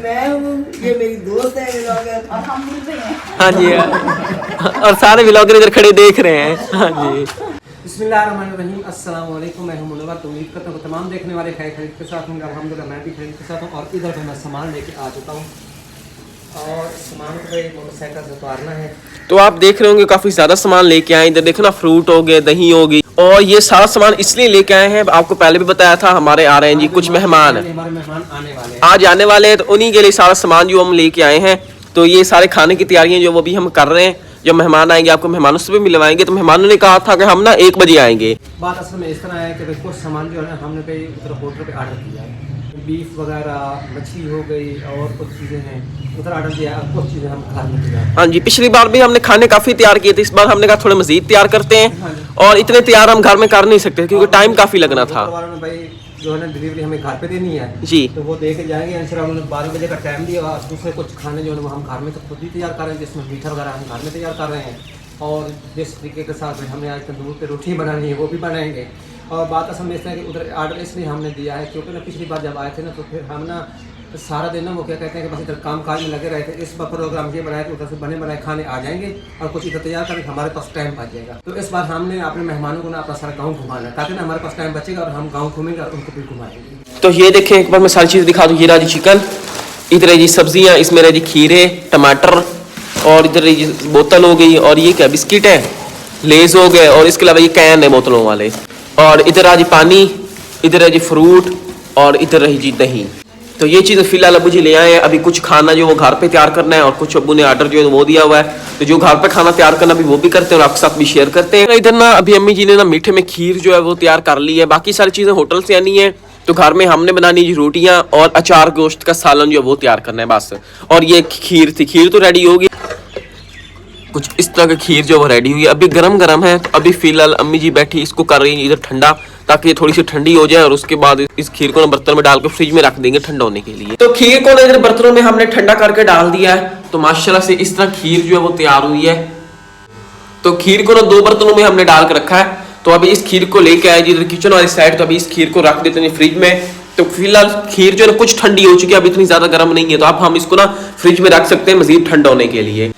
मैं हूँ, ये मेरी दोस्त है व्लॉगर और हम मिल रहे हैं। हाँ जी और सारे व्लॉगर इधर खड़े देख रहे हैं। हाँ जी बिस्मिल्लाहिर्रहमानिर्रहीम, अस्सलाम वालेकुम। मैं हूं मुनव्वर। तो उम्मीद करता हूं तमाम देखने वाले खैर खरीद के साथ होंगे। अल्हम्दुलिल्लाह मैं भी खरीद के साथ हूं। और इधर पे मैं सामान लेके आ चुका हूं और सामान को मोटरसाइकिल से उतारना है। तो आप देख रहे होंगे काफी ज्यादा सामान लेके आए। इधर देखो ना, फ्रूट हो गए, दही हो गई, और ये सारा सामान इसलिए लेके आए हैं, आपको पहले भी बताया था, हमारे आ रहे हैं जी कुछ मेहमान, हमारे मेहमान आने वाले हैं, आज आने वाले हैं। तो उन्हीं के लिए सारा सामान जो हम लेके आए हैं, तो ये सारे खाने की तैयारियां जो वो भी हम कर रहे हैं। जब मेहमान आएंगे आपको मेहमानों से भी मिलवाएंगे। तो मेहमानों ने कहा था कि हम ना 1 बजे आएंगे। बात असल में इस तरह है कि कुछ सामान जो है हमने कहीं उधर होटल पे ऑर्डर किया है, बीफ वगैरह, मछली हो गई और कुछ चीज़ें हैं उधर ऑर्डर दिया है। कुछ चीज़ें हम घर में किया। हाँ जी, पिछली बार भी हमने खाने काफी तैयार किए थे, इस बार हमने कहा थोड़े मजीद तैयार करते हैं। और इतने तैयार हम घर में कर नहीं सकते क्योंकि टाइम काफी लगना था। भाई जो है ना डिलीवरी हमें घर पे देनी है जी, तो वो दे के जाएंगे। इंशाल्लाह उन्होंने 12 बजे का टाइम दिया। दूसरे कुछ खाने जो है वो हम घर में तो खुद ही तैयार कर रहे हैं, जिसमें मीठा वगैरह हम घर में तैयार कर रहे हैं। और जिस तरीके के साथ हमने आज तंदूर पे रोटी बनानी है वो भी बनाएंगे। और बात असल में इस तरह कि उधर ऑर्डर इसलिए हमने दिया है क्योंकि ना पिछली बार जब आए थे ना तो फिर हम ना सारा दिन ना वो क्या कहते हैं कि बस इधर काम काज में लगे रहे थे। इस बार प्रोग्राम ये बनाया कि उधर से बने बनाए खाने आ जाएंगे और कुछ इधर तैयार करके हमारे पास टाइम बच जाएगा। तो इस बार हमने अपने मेहमानों को ना अपना सारा गाँव घुमाना है ताकि ना हमारे पास टाइम बचेगा और हम गाँव घूमेंगे और उनको भी घुमाएंगे। तो ये देखें, एक बार मैं सारी चीज़ दिखा दूँ। ये रहा जी चिकन, इधर है जी सब्जियाँ, इसमें रहे जी खीरे, टमाटर, और इधर है जी बोतल हो गई, और ये क्या बिस्किट है, लेज हो गए, और इसके अलावा ये कैन है बोतलों वाले, और इधर आ जी पानी, इधर है जी फ्रूट, और इधर रही जी दही। तो ये चीज़ फिलहाल अबू जी ले आए हैं। अभी कुछ खाना जो वो घर पे तैयार करना है और कुछ अबू ने ऑर्डर जो है वो दिया हुआ है। तो जो घर पे खाना तैयार करना भी वो भी करते हैं और आपके साथ भी शेयर करते हैं। इधर ना अभी अम्मी जी ने ना मीठे में खीर जो है वो तैयार कर ली है। बाकी सारी चीज़ें होटल से आनी है। तो घर में हमने बनानी जी रोटियाँ और अचार गोश्त का सालन जो है वो तैयार करना है बस। और ये खीर थी, खीर तो रेडी होगी। कुछ इस तरह की खीर जो वो रेडी हुई है, अभी गरम गरम है। तो अभी फिलहाल अम्मी जी बैठी इसको कर रही है इधर ठंडा, ताकि ये थोड़ी सी ठंडी हो जाए। और उसके बाद इस खीर को ना बर्तन में डाल के फ्रिज में रख देंगे ठंडा होने के लिए। तो खीर को ना इधर बर्तनों में हमने ठंडा करके डाल दिया है। तो माशाल्लाह से इस तरह खीर जो है वो तैयार हुई है। तो खीर को ना 2 बर्तनों में हमने डाल के रखा है। तो अभी इस खीर को लेके आए जी इधर किचन वाली साइड। तो अभी इस खीर को रख देते हैं फ्रिज में। तो फिलहाल खीर जो है कुछ ठंडी हो चुकी है, अभी इतनी ज्यादा गर्म नहीं है। तो अब हम इसको ना फ्रिज में रख सकते हैं मजीद ठंडा होने के लिए।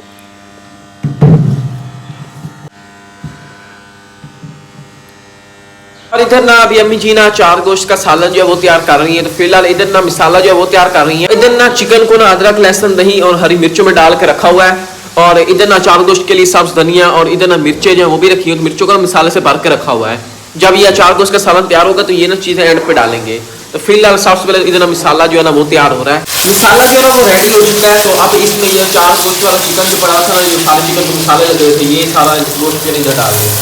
और इधर ना अभी अम्मी जी ना चार गोश्त का सालन जो है वो तैयार कर रही है। तो फिलहाल इधर ना मसाला जो है वो तैयार कर रही है। इधर ना चिकन को ना अदरक, लहसुन, दही और हरी मिर्चों में डाल के रखा हुआ है। और इधर ना चार गोश्त के लिए सब्ज धनिया और इधर ना मिर्चें जो है वो भी रखी है। तो मिर्चों का मसाले से भर के रखा हुआ है। जब ये चार गोश्त का सालन तैयार होगा तो ये ना चीजें एंड पे डालेंगे। तो फिलहाल सबसे पहले इधर ना मसाला जो है ना वो तैयार हो रहा है। मसाला जो है ना वो रेडी हो चुका है। तो अब इसमें ये चार गोश्त वाला चिकन जो पड़ा था ना, ये सारे चिकन को मसाले लगे हुए थे, ये सारा गोश्त के इधर डाल दिया।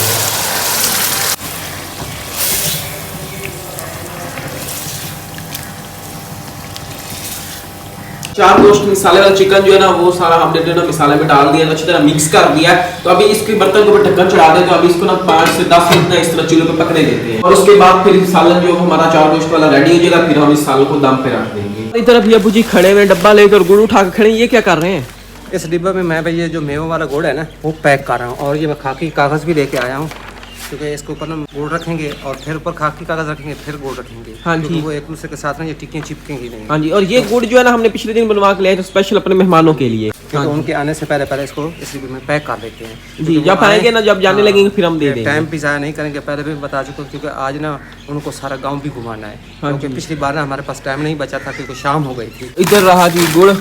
चार गोश्त मसाले वाला चिकन जो है ना वो सारा हमने जो है ना मसाले में डाल दिया, अच्छी तरह मिक्स कर दिया। तो अभी इसके बर्तन के ऊपर ढक्कन चढ़ा दें। तो अभी इसको ना 5 से 10 मिनट ना इस तरह चूल्हे पे पकने देते हैं। और उसके बाद फिर सालन जो हमारा चार गोश्त वाला रेडी हो जाएगा, फिर हम इस सालन को दम पे रख देंगे। इधर अभी अबू जी खड़े हुए डब्बा लेकर गुड़ उठा के खड़े, ये क्या कर रहे हैं? इस डिब्बे में मैं भाई ये जो मेवों वाला गुड़ है ना वो पैक कर रहा हूँ। और ये मैं खाकी कागज़ भी लेके आया हूँ क्योंकि इसके ऊपर ना गुड़ रखेंगे और फिर ऊपर खाकी कागज रखेंगे, फिर गुड़ रखेंगे। हाँ जी, वो एक दूसरे के साथ ना ये टिक्कियाँ चिपकेंगी नहीं। हाँ जी, और ये गुड़ जो है ना हमने पिछले दिन बनवा के लिया था स्पेशल अपने मेहमानों के लिए। हाँ, उनके आने से पहले इसको इस डिब्बे में पैक कर देते हैं जी। जब आएंगे ना, जब जाने लगेंगे फिर हम दे देंगे। टाइम भी ज़ाया नहीं करेंगे, पहले भी बता चुका हूँ क्योंकि आज ना उनको सारा गाँव भी घुमाना है। क्योंकि पिछली बार ना हमारे पास टाइम नहीं बचा था क्योंकि शाम हो गई थी। इधर रहा जी गुड़,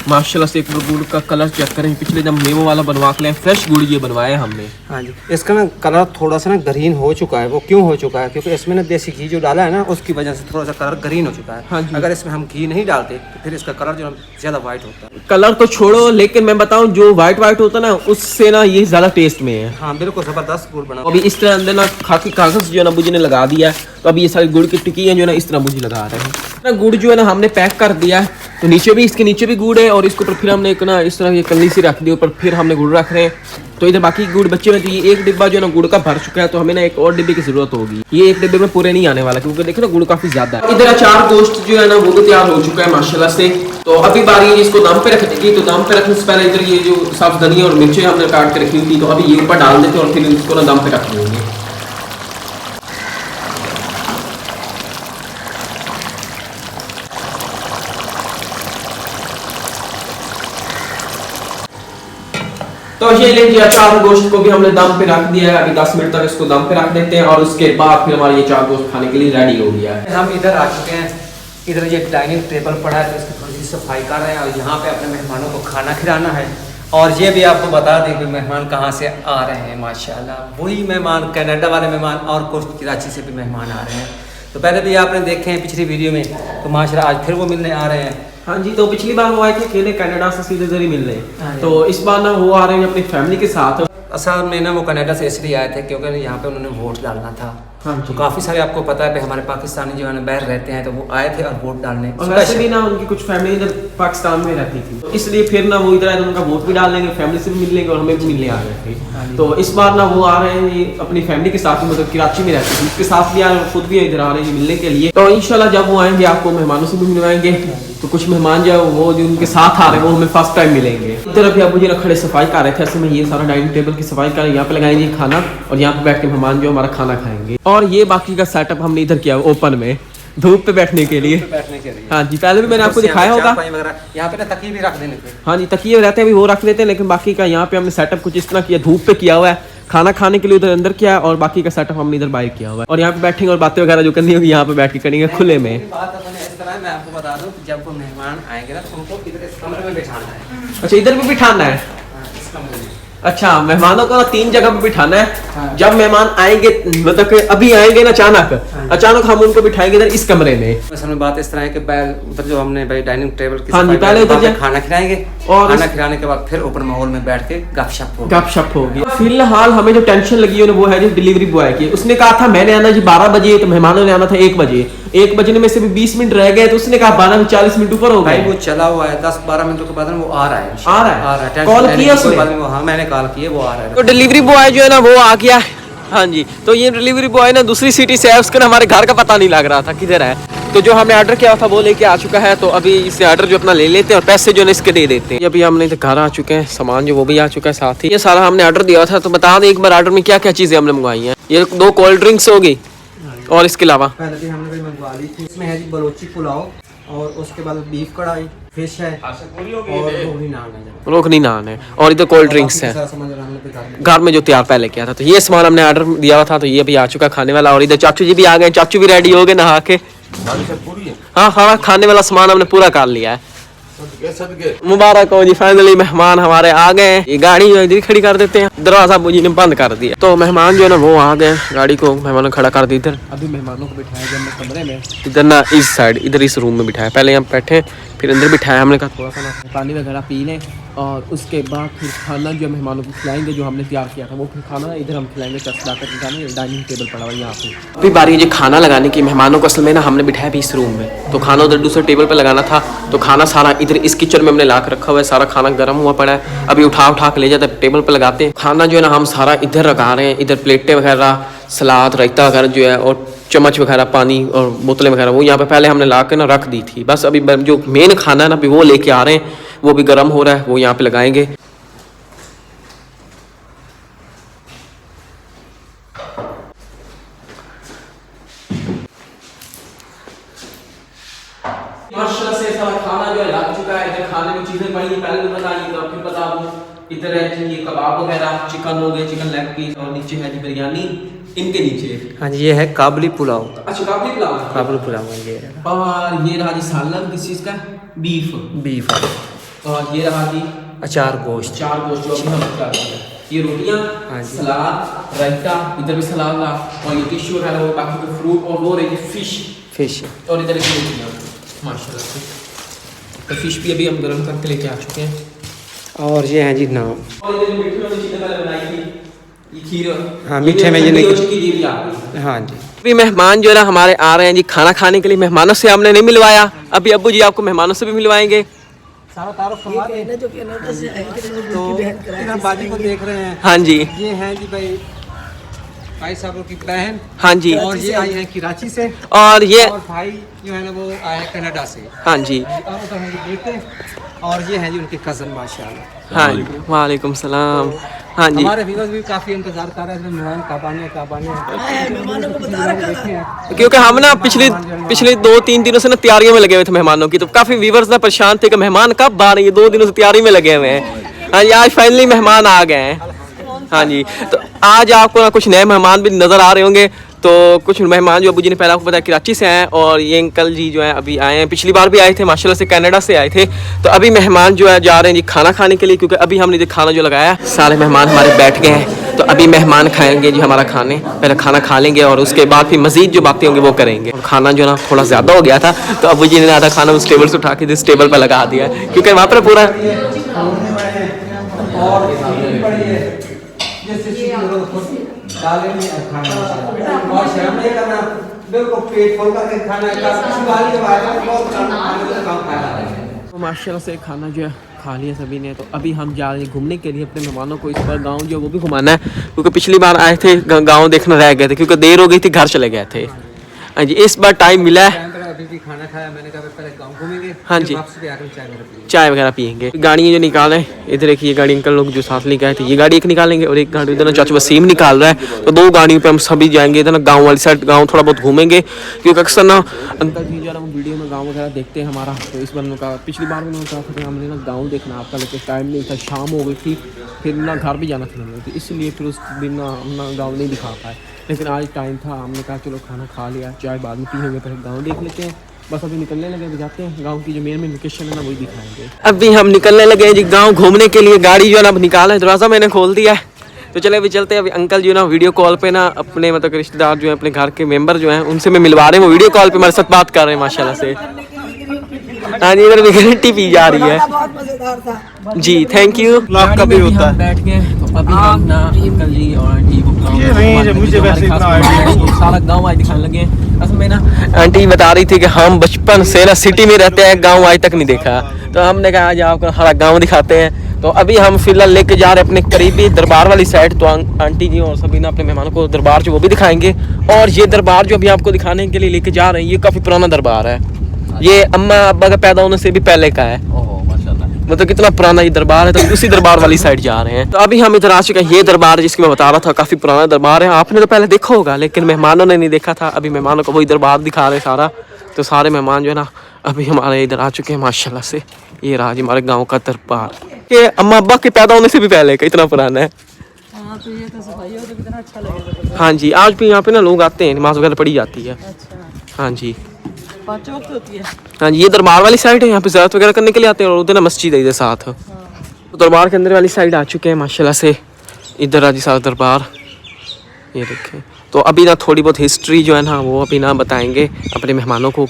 माशाल्लाह से एक गुड़ का कलर चेक करें। पिछले जब मेवों वाला बनवा के लाए, फ्रेश गुड़ ये बनवाया हमने। हाँ जी, इसका ना कलर थोड़ा सा ना ग्रीन हो चुका है। वो क्यों हो चुका है? क्योंकि इसमें ना देसी घी जो डाला है ना उसकी वजह से थोड़ा सा कलर ग्रीन हो चुका है। हाँ जी, अगर इसमें हम घी नहीं डालते तो फिर इसका कलर जो ज़्यादा वाइट होता है। कलर तो छोड़ो, लेकिन मैं बताऊं जो व्हाइट होता है ना उससे ना ये ज्यादा टेस्ट में है। हाँ बिल्कुल ज़बरदस्त गुड़ बना। अभी इस तरह अंदर ना खाकी कागज जो है ना अबू जी ने लगा दिया है। तो अभी ये सारी गुड़ की टिक्कियां जो है ना इस तरह अबू जी लगा रहे हैं ना। गुड़ जो है ना हमने पैक कर दिया है। तो नीचे भी, इसके नीचे भी गुड़ है और इसके ऊपर फिर हमने एक ना इस तरह ये कल्ली सी रख दी, ऊपर फिर हमने गुड़ रख रहे हैं। तो इधर बाकी गुड़ बच्चे में, तो ये एक डिब्बा जो है ना गुड़ का भर चुका है। तो हमें ना एक और डिब्बे की जरूरत होगी। ये एक डिब्बे में पूरे नहीं आने वाला क्योंकि देखो ना गुड़ काफी ज्यादा है। इधर अचार गोश्त जो है ना वो भी तैयार हो चुका है माशाल्लाह से। तो अभी बारी है इसको दम पे रखने की। तो दम पे रखने से पहले इधर ये जो सब्ज धनिया और मिर्चें हमने काट के रखी हुई थी, तो अभी ये ऊपर डाल देते और फिर इसको ना दम पे रख देंगे। तो ये लीजिए अचार गोश्त को भी हमने दम पे रख दिया है। अभी 10 मिनट तक इसको दम पे रख देते हैं और उसके बाद फिर हमारा ये अचार गोश्त खाने के लिए रेडी हो गया है। हम इधर आ चुके हैं, इधर ये डाइनिंग टेबल पड़ा है तो इसकी थोड़ी सी सफाई कर रहे हैं और यहाँ पे अपने मेहमानों को खाना खिलाना है। और ये भी आपको बता दें कि मेहमान कहाँ से आ रहे हैं, माशाल्लाह वही मेहमान, कनाडा वाले मेहमान और कुछ कराची से भी मेहमान आ रहे हैं। तो पहले भी आपने देखे हैं पिछली वीडियो में, तो माशाल्लाह आज फिर वो मिलने आ रहे हैं। हाँ जी, तो पिछली बार वो आए थे अकेले कनाडा से सीधे इधर ही मिलने, हाँ तो इस बार ना वो आ रहे हैं अपनी फैमिली के साथ। असल में ना वो कनाडा से इसलिए आए थे क्योंकि यहाँ पे उन्होंने वोट डालना था। हाँ तो काफ़ी सारे आपको पता है कि हमारे पाकिस्तानी जो है ना बाहर रहते हैं, तो वो आए थे और वोट डालने। और वैसे भी ना उनकी कुछ फैमिली इधर पाकिस्तान में रहती थी, तो इसलिए फिर ना वो इधर आए तो उनका वोट भी डाल लेंगे, फैमिली से भी मिल लेंगे और हमें भी मिलने आ रहे थे। तो इस बार ना वो आ रहे हैं ये अपनी फैमिली के साथ, मतलब कराची में रहती थी, उसके साथ भी आ रहे हैं, खुद भी इधर आ रहे हैं मिलने के लिए। तो इंशाल्लाह जब वो आएंगे आपको मेहमानों से भी मिलवाएंगे। तो कुछ मेहमान जो वो जो उनके साथ आ रहे हैं वो हमें फर्स्ट टाइम मिलेंगे। इधर अभी अबू जी खड़े सफाई कर रहे थे, ऐसे में ये सारा डाइनिंग टेबल की सफाई कर यहाँ पे लगाएंगे खाना और यहाँ पे बैठ के मेहमान जो हमारा खाना खाएंगे। और ये बाकी का सेटअप हमने इधर किया ओपन में, धूप पे बैठने के लिए। हाँ जी, पहले भी मैंने आपको दिखाया होगा। यहाँ पे ना तकिए भी रख देने थे। हाँ जी, तकिए रहते हैं, अभी वो रख देते हैं, लेकिन बाकी का यहाँ पे हमने सेटअप कुछ इस तरह किया, धूप पे किया हुआ है। खाना खाने के लिए उधर अंदर किया है और बाकी का सेटअप हमने इधर बाहर किया हुआ है। और यहाँ पे बैठेंगे और बातें वगैरह जो करनी होगी यहाँ पे बैठ के करेंगे खुले में। बात इस तरह है, मैं आपको बता दूं कि जब वो मेहमान आएंगे ना तो उनको इधर इस कमरे में बिठाना है। अच्छा, इधर भी बिठाना है? इस कमरे में। अच्छा, मेहमानों को ना 3 जगह पे बिठाना है। हाँ। जब मेहमान आएंगे, मतलब कि अभी आएंगे ना अचानक हम उनको बिठाएंगे इधर इस कमरे में। असल में बात इस तरह है कि उधर जो हमने भाई डाइनिंग टेबल की हाँ जी, पहले उधर खाना खिलाएंगे और खाना खिलाने के बाद फिर ओपन माहौल में बैठ के गपशप होगी। फिलहाल हमें जो टेंशन लगी है वो है जो डिलीवरी बॉय की। उसने कहा था मैंने आना जी 12 बजे, तो मेहमानों ने आना था 1 बजे। 1 बजने में से भी 20 मिनट रह गए, तो उसने कहा 12 में 40 मिनट ऊपर हो गए। वो चला हुआ है 10-12 मिनटों के बाद वो आ रहा है। कॉल किया उसने? हाँ, मैंने कॉल किया, वो आ रहा है। तो डिलीवरी बॉय जो है ना वो आ गया। हाँ जी, तो ये डिलीवरी बॉय ना दूसरी सिटी से है, उसका ना हमारे घर का पता नहीं लग रहा था किधर है। तो जो हमने ऑर्डर किया था वो लेके आ चुका है, तो अभी इससे ऑर्डर जो अपना ले लेते हैं और पैसे जो है इसके दे देते हैं। अभी हमने घर आ चुके हैं, सामान जो वो भी आ चुका है साथ ही। ये सारा हमने ऑर्डर दिया था, तो बता दें एक बार ऑर्डर में क्या क्या चीज़ें हमने मंगवाई हैं। ये 2 कोल्ड ड्रिंक्स होगी और इसके अलावा पहले भी हमने मंगवा ली थी। इसमें है जी बलोची पुलाव और उसके बाद बीफ कढ़ाई, फिश है और रोकनी नान है और इधर कोल्ड ड्रिंक्स है। घर में जो तैयार पहले किया था, तो ये सामान हमने ऑर्डर दिया था, तो ये भी आ चुका खाने वाला। और इधर चाचू जी भी आ गए, चाचू भी रेडी हो गए नहा के। हाँ हाँ, खाने वाला सामान हमने पूरा कर लिया है। मुबारक हो जी, फाइनली मेहमान हमारे आ गए। ये गाड़ी जो इधर खड़ी कर देते हैं, दरवाजा मुझे ने बंद कर दिया। तो मेहमान जो है ना वो आ गए, गाड़ी को मेहमानों खड़ा कर दी इधर। अभी मेहमानों को बिठाया गया हमने कमरे में, इधर ना इस साइड, इधर इस रूम में बिठाया। पहले यहाँ बैठे, फिर अंदर बिठाया। हमने कहा थोड़ा सा ना पानी वगैरह पी लें और उसके बाद फिर खाना जो मेहमानों को खिलाएंगे, जो हमने तैयार किया था वो फिर खाना इधर हम खिलाएंगे। डाइनिंग टेबल पड़ा हुआ है यहाँ पे। अभी बारी है खाना लगाने की। मेहमानों को असल में ना हमने बिठाया भी इस रूम में, तो खाना उधर दूसरे टेबल पे लगाना था। तो खाना सारा इधर इस किचन में हमने ला के रखा हुआ है, सारा खाना गर्म हुआ पड़ा है। अभी उठा के ले जाते टेबल पे लगाते हैं। खाना जो है ना हम सारा इधर लगा रहे हैं। इधर प्लेटें वगैरह, सलाद, रायता वगैरह जो है और चम्मच वगैरह, पानी और बोतलें वगैरह वो यहाँ पे पहले हमने ला के ना रख दी थी। बस अभी जो मेन खाना है ना अभी वो लेके आ रहे हैं, वो भी गर्म हो रहा है, वो यहाँ पे लगाएंगे। माशाल्लाह से सारा खाना जो है लग चुका है। इधर खाने में चीजें पड़ी पहले भी बताइए, तो फिर बता दूं। इधर है जी ये कबाब वगैरह, चिकन हो गया, चिकन लेग पीस, और नीचे है जी बिरयानी। इनके नीचे हाँ जी ये है काबुली पुलाव। अच्छा, काबुली पुलाव। काबुली पुलाव है ये। और ये रहा जी सालन, किस चीज़ का? बीफ। और ये रहा जी अचार गोश्त। जो अभी हम क्या करते हैं। ये रोटियां, हाँ जी, सलाद, रायता, इधर भी सलाद रहा, और ये टिश्यू है वो, बाकी के फ्रूट, और वो रही फिश। और इधर की रोटियां माशाल्लाह से। तो फिश भी अभी हम गर्म करके लेके आ चुके हैं। और ये है जी नाम। और इधर मीठे वाली चीज़ें मैंने बनाई थी, ये खीर। हाँ, मीठे में ये नहीं कुछ। हाँ जी, अभी मेहमान जो है ना हमारे आ रहे हैं जी खाना खाने के लिए। मेहमानों से हमने नहीं मिलवाया, अभी अब्बू जी आपको मेहमानों से भी मिलवाएंगे। सारा तारुफ करवा दें। जो कनाडा से आए थे तो हम बाजी को देख रहे हैं। हाँ जी, ये हैं जी भाई साहब की बहन। हाँ जी, और ये आई हैं कराची से। और ये भाई जो है ना वो आए हैं कनाडा से। हाँ जी, और उधर हैं जी बेटे, और ये हैं जी उनके कज़न माशाल्लाह। हाँ जी, वालेकुम सलाम। हाँ जी, हमारे व्यूअर्स भी काफ़ी इंतजार कर रहे हैं मेहमान कब आने। मेहमानों को बता रखा था। क्योंकि हम ना पिछले 2-3 दिनों से ना तैयारियों में लगे हुए थे मेहमानों की। तो काफी व्यूअर्स ना परेशान थे कि मेहमान कब आ रहे हैं, 2 दिनों से तैयारी में लगे हुए हैं। हाँ जी, आज फाइनली मेहमान आ गए हैं। हाँ जी, तो आज आपको ना कुछ नए मेहमान भी नज़र आ रहे होंगे। तो कुछ मेहमान जो अबू जी ने पहले आपको बताया कराची से आए हैं, और ये अंकल जी जो है अभी आए हैं, पिछली बार भी आए थे माशाल्लाह से, कनाडा से आए थे। तो अभी मेहमान जो है जा रहे हैं जी खाना खाने के लिए, क्योंकि अभी हमने जो खाना जो लगाया सारे मेहमान हमारे बैठ गए हैं। तो अभी मेहमान खाएंगे जी हमारा खाने, पहले खाना खा लेंगे और उसके बाद फिर मज़ीद जो बातें होंगी वो करेंगे। खाना जो ना थोड़ा ज़्यादा हो गया था, तो अबू जी ने आधा खाना उस टेबल से उठा के जिस टेबल पर लगा दिया, क्योंकि वहाँ पर पूरा माशाल्लाह से खाना जो है खा लिया सभी ने। तो अभी हम जा रहे हैं घूमने के लिए अपने मेहमानों को इस बार गांव जो वो भी घुमाना है, क्योंकि पिछली बार आए थे गांव देखना रह गए थे, क्योंकि देर हो गई थी, घर चले गए थे। हाँ जी, इस बार टाइम मिला है। अभी भी खाना खाया, मैंने कहा पहले गाँव घूमेंगे, हाँ जी, वापस भी आकर चाय वगैरह पियेंगे। गाड़ियाँ जो निकाले इधर, एक ये गाड़ी अंकल लोग जो साथ लेके आए थे, ये गाड़ी एक निकालेंगे, और एक गाड़ी इधर चाचा वसीम निकाल रहा है। तो दो गाड़ियों पे हम सभी जाएंगे इधर ना गाँव वाली साइड, गाँव थोड़ा बहुत घूमेंगे, क्योंकि अक्सर ना अंकल जी जो है वो वीडियो में गाँव वगैरह देखते हैं हमारा। तो इस बार उन्होंने कहा, पिछली बार उन्होंने कहा था हमने ना गाँव देखना आपका, लेकिन टाइम नहीं था, शाम हो गई थी, फिर ना घर भी जाना था हमें, तो इसलिए फिर उस दिन ना हम ना गाँव नहीं दिखा पाए। लेकिन आज टाइम था, हमने कहा चलो खाना खा लिया, चाय बाद में पीएंगे, पहले गाँव देख लेते हैं। बस अभी निकलने लगे, अभी जाते हैं गांव की जो मेन लोकेशन है ना वही दिखाएंगे। अभी हम निकलने लगे हैं जी गांव घूमने के लिए। गाड़ी जो है ना अब निकाला है, दरवाज़ा मैंने खोल दिया है। तो चले अभी चलते हैं। अभी अंकल जो है ना वीडियो कॉल पे ना अपने मतलब रिश्तेदार जो है, अपने घर के मेंबर जो हैं उनसे मैं मिलवा रहे हैं, वो वीडियो कॉल पे हमारे साथ बात कर रहे हैं माशाल्लाह से। हाँ जी, इधर भी गारंटी पी जा रही है। बहुत मजेदार था जी, थैंक यू। लाख का भी होता है। बैठ गए तो अभी हम ना अंकल जी और आंटी को मुझे वैसे सारा गाँव आज दिखाने लगे हैं। असल में ना आंटी बता रही थी कि हम बचपन से ना सिटी में रहते हैं, गाँव आज तक नहीं देखा। तो हमने कहा आज आपको हमारा गाँव दिखाते हैं। तो अभी हम फिलहाल लेके जा रहे हैं अपने करीबी दरबार वाली साइड। तो आंटी जी और सभी ना अपने मेहमानों को दरबार जो वो भी दिखाएंगे। और ये दरबार जो अभी आपको दिखाने के लिए लेके जा रहे हैं, ये काफ़ी पुराना दरबार है। ये अम्मा अब्बा का पैदा होने से भी पहले का है। मतलब कितना पुराना ये दरबार है। तो उसी दरबार वाली साइड जा रहे हैं। तो अभी हम इधर आ चुके हैं। ये दरबार जिसकी मैं बता रहा था काफ़ी पुराना दरबार है। आपने तो पहले देखा होगा, लेकिन मेहमानों ने नहीं देखा था। अभी मेहमानों को वही दरबार दिखा रहे सारा। तो सारे मेहमान जो है ना अभी हमारे इधर आ चुके हैं माशाल्लाह से। ये रहा हमारे गाँव का दरबार, ये अम्मा अब्बा के पैदा होने से भी पहले का, इतना पुराना है। हाँ, तो ये तो सफाई हो तो कितना अच्छा लगेगा। हाँ जी, आज भी यहाँ पे ना लोग आते हैं, नमाज वगैरह पढ़ी जाती है। अच्छा, हाँ जी, 5 वक्त होती है। हाँ जी, ये दरबार वाली साइड है, यहाँ पे ज़ियारत वगैरह करने के लिए आते हैं। और उधर ना मस्जिद है इधर साथ। तो दरबार के अंदर वाली साइड आ चुके हैं माशाल्लाह से। इधर आ जी सारा दरबार, ये देखें। तो अभी ना थोड़ी बहुत हिस्ट्री जो है ना वो अभी ना बताएंगे अपने मेहमानों को।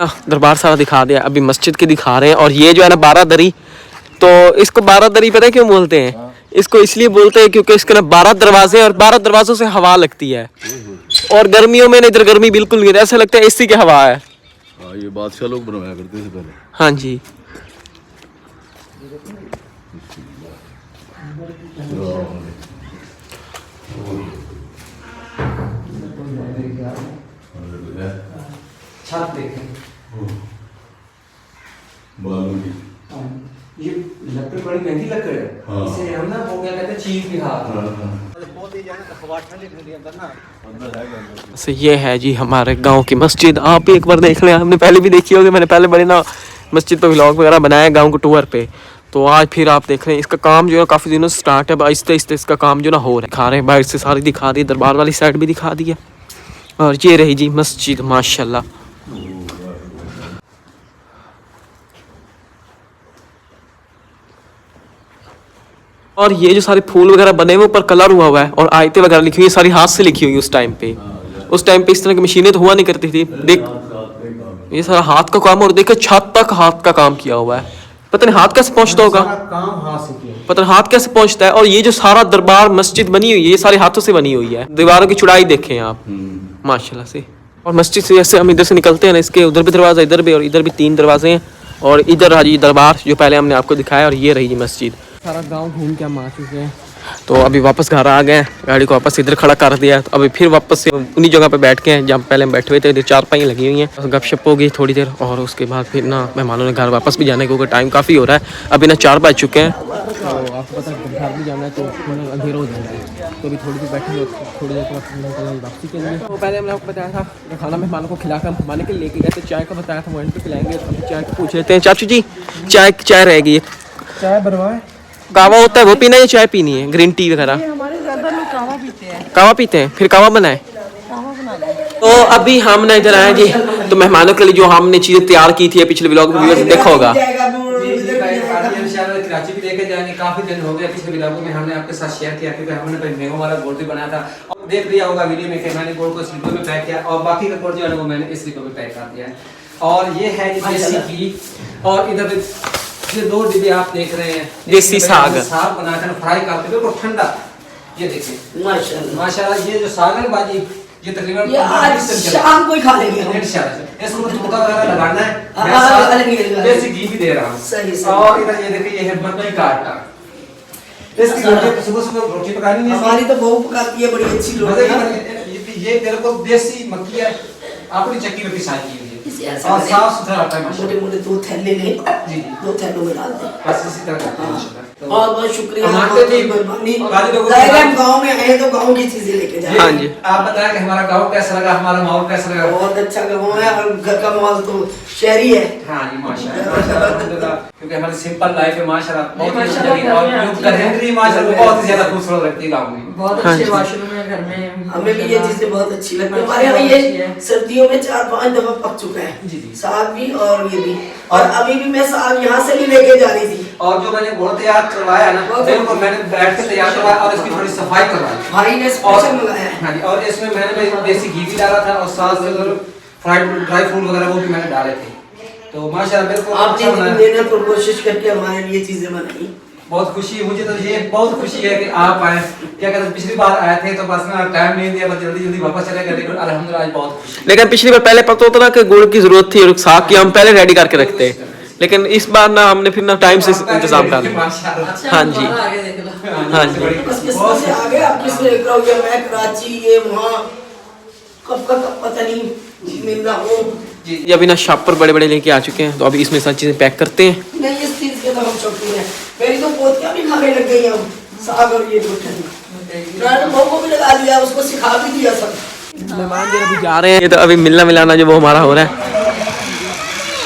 दरबार सारा दिखा दिया, अभी मस्जिद की दिखा रहे हैं। और ये जो है ना बारादरी, तो इसको बारादरी पता है क्यों बोलते हैं? इसको इसलिए बोलते हैं क्योंकि इसके ना 12 दरवाजे, और 12 दरवाजों से हवा लगती है। और गर्मियों में ना इधर गर्मी बिल्कुल नहीं, ऐसा लगता है एसी की हवा है। ये बादशाह लोग बनवाया करते थे पहले। हाँ जी, छत देखें, ये लकड़ी बड़ी महंगी लकड़ी है। हाँ। इसे हम ना वो क्या कहते हैं चीज बिहार। तो ये है जी हमारे गांव की मस्जिद। आप भी एक बार देख लें, हमने पहले भी देखी होगी। मैंने पहले बड़े ना मस्जिद पे व्लॉग वगैरह बनाया गांव के टूर पे। तो आज फिर आप देख रहे हैं इसका काम जो है काफ़ी दिनों से स्टार्ट है। आहिस्ते आहिस्ते इसका काम जो ना हो रहा है। दिखा रहे हैं बाहर से सारी दिखा दी, दरबार वाली साइड भी दिखा दी है। और ये रही जी मस्जिद माशाल्लाह। और ये जो सारे फूल वगैरह बने हुए ऊपर कलर हुआ है, और आयतें वगैरह लिखी हुई है, सारी हाथ से लिखी हुई उस टाइम पे। उस टाइम पे इस तरह की मशीनें तो हुआ नहीं करती थी। देख ये सारा हाथ का काम, और देखो छत तक हाथ का काम किया हुआ है। पता नहीं हाथ कैसे पहुंचता होगा, काम हाथ से किया। पता नहीं हाथ कैसे पहुंचता है। और ये जो सारा दरबार मस्जिद बनी हुई है, ये सारे हाथों से बनी हुई है। दीवारों की चौड़ाई देखें आप माशाल्लाह से। और मस्जिद से जैसे हम इधर से निकलते हैं ना, इसके उधर भी दरवाज़ा, इधर भी, और इधर भी 3 दरवाजे हैं। और इधर रहा जी दरबार जो पहले हमने आपको दिखाया। और ये रही जी मस्जिद। सारा गांव घूम के हम आ चुके हैं। तो अभी वापस घर आ गए हैं, गाड़ी को वापस इधर खड़ा कर दिया। तो अभी फिर वापस से उन्हीं जगह पे बैठ के हैं जहाँ पहले हम बैठे हुए थे। इधर 4 पाई लगी हुई हैं, गपशप हो गई थोड़ी देर। और उसके बाद फिर ना मेहमानों ने घर वापस भी जाने क्योंकि टाइम काफ़ी हो रहा है। अभी ना 4 बज चुके हैं। तो आपको पता है घर भी जाना है तो अंधेरा हो जाएगा। तो अभी थोड़ी देर बैठेंगे, थोड़ी देर के बाद निकलेंगे वापसी के लिए। तो पहले हमने आपको बताया था खाना मेहमानों को खिलाकर घुमाने के लिए लेके गए थे, चाय का बताया था वो एंड पे पिलाएंगे। तो हम चाय को पूछ लेते हैं, चाचू जी चाय रहेगी, चाय बनवाए, कावा होता है वो पीना है या चाय पीनी है, ग्रीन टी वगैरह? हमारे ज्यादा लोग कावा पीते हैं। कावा पीते हैं, फिर कावा बनाए। कावा बना लें। तो अभी हम ना इधर आए जी, तो मेहमानों के लिए जो हमने चीज़ें तैयार की थी पिछले व्लॉग में व्यूअर्स देखा होगा। कराची भी लेके जाएंगे, काफी दिन हो गए पिछले व्लॉगों में हमने आपके साथ शेयर किया क्योंकि हमने पहले मेमो वाला गोल्ड भी बनाया था और देख लिया होगा वीडियो में कि मैंने गोल्ड को स्लीपर में पैक किया और बाकी का गोल्ड जो है वो मैंने इस स्लीपर में पैक कर दिया है। और ये है देसी घी और इधर ये 2 डिब्बे आप देख रहे हैं देसी साग बनाकर फ्राई करते हुए ठंडा। ये देखिए माशाल्लाह ये जो साग है बाजी ये तकरीबन शाम को ही खा लेंगे हम। इसको तुड़का वगैरह लगाना है, देसी घी भी दे रहा हूँ। और इधर ये देखिए ये है मकई का आटा, इसकी रोटी सुबह रोटी पकानी है। हमारी तो बहू पकाती है बड़ी अच्छी रोटी। ये तेरे को देसी मक्की है अपनी चक्की में पिसाई की हुई है और साफ सुथरा आटा है। मोटे मोटे 2 थैले ले जी 2 थैलों में डाल दे। बस इसी तरह करते हैं। बहुत बहुत शुक्रिया, हमारे भी मेहरबानी। बाकी लोगों हम गाँव में आए तो गाँव की चीजें लेके जाए। हाँ जी, आप बताएं कि हमारा गाँव कैसा लगा, हमारा माहौल कैसा लगा? बहुत अच्छा गाँव है और घर का माहौल तो शहरी है। हाँ जी माशाल्लाह, क्योंकि हमारी सिंपल लाइफ है माशाल्लाह, बहुत ही अच्छी लगी और जो ग्रीनरी माशाल्लाह बहुत ही ज्यादा खूबसूरत लगती है गाँव में। बहुत हाँ अच्छे जी। वॉशरूम है घर में। हमें भी ये चीजें बहुत अच्छी लगती है। हमारे यहाँ ये सर्दियों में 4-5 दफा पक चुका है जी जी। साग भी और ये भी, और अभी भी मैं साग यहाँ से भी लेके जा रही थी। और जो मैंने घोल तैयार करवाया ना बिल्कुल मैंने बैठ के तैयार करवाया और इसकी थोड़ी सफाई करवाई भाई ने स्पेशल मंगाया है। हाँ जी। और इसमें मैंने देसी घी भी डाला था और साथ में फ्राइड ड्राई फ्रूट वगैरह वो भी मैंने डाले थे। तो माशाल्लाह बिल्कुल आपने अच्छा बनाया। देने पर कोशिश करके हमारे लिए चीजें बनाई। बहुत खुशी है मुझे, तो ये बहुत खुशी है कि आप आए। क्या कहते हैं पिछली बार आए थे तो बस ना टाइम नहीं दिया, बस जल्दी जल्दी वापस चले गए, लेकिन अल्हम्दुलिल्लाह आज बहुत खुशी। लेकिन पिछली बार पहले पता होता ना कि गुड़ की जरूरत थी और साग की हम पहले रेडी करके रखते हैं, लेकिन इस बार ना हमने फिर ना टाइम से इंतजाम कर लिया। माशाल्लाह। हाँ जी आगे देख लो। हाँ जी। बस किस्मत से आगे आप किस लेकर आओगे, मैं कराची ये वहाँ कब पता नहीं मिल रहा हूँ। ये अभी ना शॉप पर बड़े बड़े लेके आ चुके हैं, तो अभी इसमें सारी चीजें पैक करते हैं। नहीं इस चीज के तो हम शौकीन हैं। मेरी तो पोतियां भी खाने लग गई हैं साग और ये रोटी। मैंने बहू को भी लगा दिया, उसको सिखा भी दिया सब। मेहमान जो अभी जा रहे हैं, ये तो अभी मिलना मिलाना जो वो हमारा हो रहा है।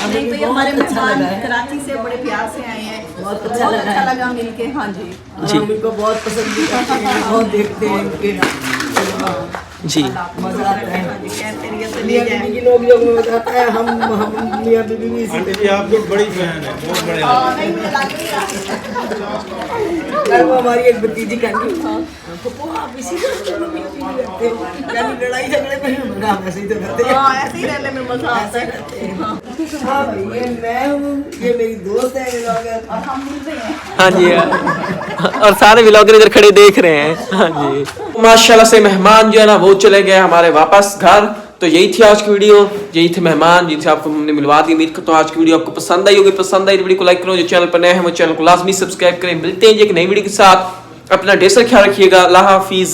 नहीं तो ये हमारे मेहमान कराची से बड़े प्यार से आए हैं, बहुत अच्छा लगा मिलके। हाँ जी जी। हम इनको बहुत पसंद भी करते हैं, बहुत देखते हैं इनके जी मजा आता है। खैरियत से ले मियाँ जाए। बीवी की लोग में बताता है, हम मियाँ बीवी भी इसी आंटी जी आप लोग बड़ी फैन है, बहुत बड़े आदमी। नहीं मुझे लग नहीं रहा। कल वो हमारी एक भतीजी कहती पप्पू आप इसी तरह लगते हो, यानी लड़ाई झगड़े में हम ना ऐसे ही तो करते हैं। हाँ ऐसे ही रहने में मजा आता है। हाँ भाई ये मैं हूँ, ये मेरी दोस्त है व्लॉगर। और हम मिल रहे हैं। हाँ जी, और सारे व्लॉगर इधर खड़े देख रहे हैं। हाँ जी, माशाल्लाह से मेहमान जो है ना वो चले गए हमारे वापस घर। तो यही थी आज की वीडियो, यही थे मेहमान जिनसे आपको हमने मिलवा दी। उम्मीद करता हूँ आज की वीडियो आपको पसंद आई होगी। पसंद आई तो वीडियो को लाइक करो, जो चैनल पर नए हैं वो चैनल को लाजमी सब्सक्राइब करें। मिलते हैं एक नई वीडियो के साथ, अपना ढेर सारा ख्याल रखिएगा। अल्लाह हाफिज।